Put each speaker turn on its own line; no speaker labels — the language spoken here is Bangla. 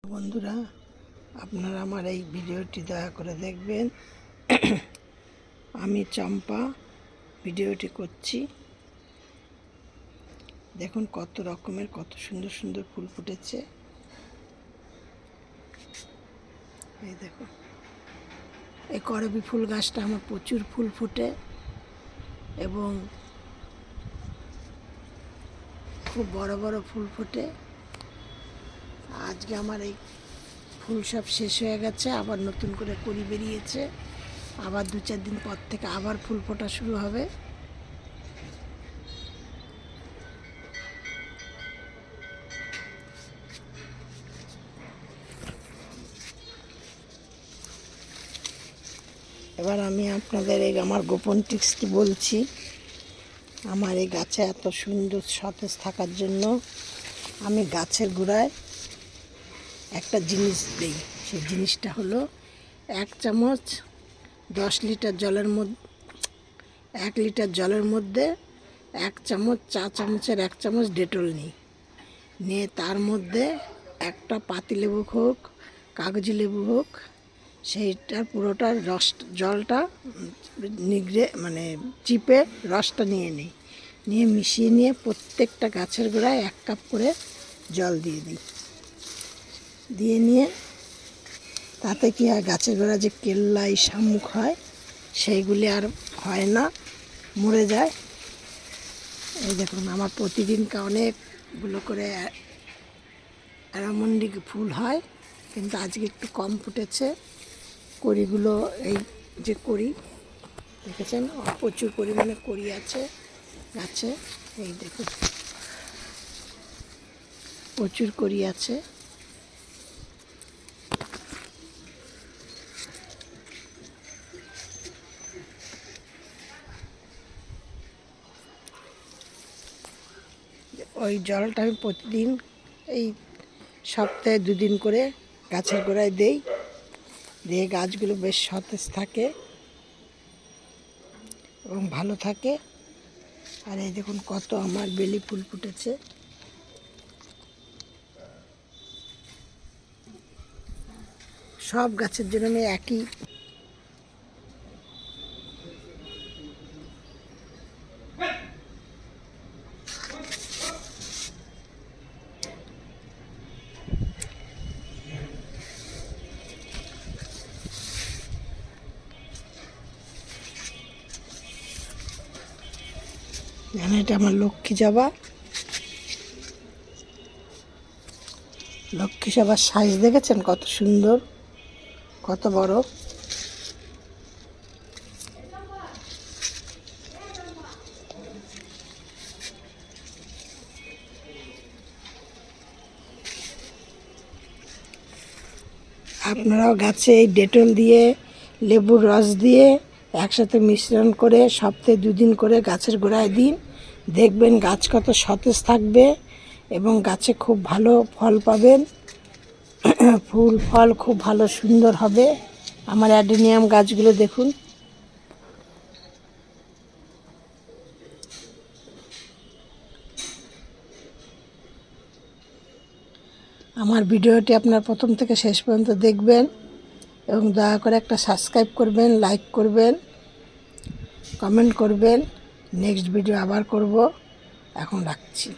বন্ধুরা, আপনারা আমার এই ভিডিওটি দয়া করে দেখবেন। আমি চম্পা ভিডিওটি করছি। দেখুন কত রকমের কত সুন্দর সুন্দর ফুল ফুটেছে। এই দেখুন, এই করবী ফুল গাছটা আমার প্রচুর ফুল ফুটে এবং খুব বড় বড় ফুল ফোটে। আজকে আমার এই ফুল সব শেষ হয়ে গেছে, আবার নতুন করে কলি বেরিয়েছে। আবার 2-4 দিন পর থেকে আবার ফুল ফোটা শুরু হবে। এবার আমি আপনাদের এই আমার গোপন টিপসটি বলছি। আমার এই গাছে এত সুন্দর সতেজ থাকার জন্য আমি গাছের গোড়ায় একটা জিনিস দিই। সেই জিনিসটা হলো 1 চামচ 10 লিটার জলের মধ্যে 1 লিটার জলের মধ্যে 1 চামচ, চা চামচের 1 চামচ ডেটল নিয়ে তার মধ্যে একটা পাতিলেবু হোক, কাগজি লেবু হোক, সেইটার পুরোটার জলটা নিগড়ে চিপে রসটা নিয়ে মিশিয়ে নিয়ে প্রত্যেকটা গাছের গোড়ায় 1 কাপ করে জল দিয়ে নিয়ে তাতে কি হয়, গাছের গোড়া যে কেল্লাই শামুক হয় সেইগুলি আর হয় না, মরে যায়। এই দেখুন, আমার প্রতিদিনকে অনেকগুলো করে অ্যারামন্ডি ফুল হয়, কিন্তু আজকে একটু কম ফুটেছে। কড়িগুলো এই যে কড়ি দেখেছেন, প্রচুর পরিমাণে কড়ি আছে গাছে। এই দেখুন, প্রচুর কড়ি আছে। ওই জলটা আমি প্রতিদিন এই সপ্তাহে 2 দিন করে গাছের গোড়ায় দেই, দিয়ে গাছগুলো বেশ সতেজ থাকে এবং ভালো থাকে। আর এই দেখুন কত আমার বেলি ফুল ফুটেছে। সব গাছের জন্য আমি একই এটা আমার লক্ষ্মী জবার সাইজ দেখেছেন কত সুন্দর, কত বড়। আপনারাও গাছে এই ডেটল দিয়ে, লেবুর রস দিয়ে একসাথে মিশ্রণ করে সপ্তাহে 2 দিন করে গাছের গোড়ায় দিন। দেখবেন গাছ কত সতেজ থাকবে এবং গাছে খুব ভালো ফল পাবেন। ফুল ফল খুব ভালো সুন্দর হবে। আমার অ্যাডেনিয়াম গাছগুলো দেখুন। আমার ভিডিওটি আপনার প্রথম থেকে শেষ পর্যন্ত দেখবেন এবং দয়া করে একটা সাবস্ক্রাইব করবেন, লাইক করবেন, কমেন্ট করবেন। নেক্সট ভিডিও আবার করব। এখন রাখছি।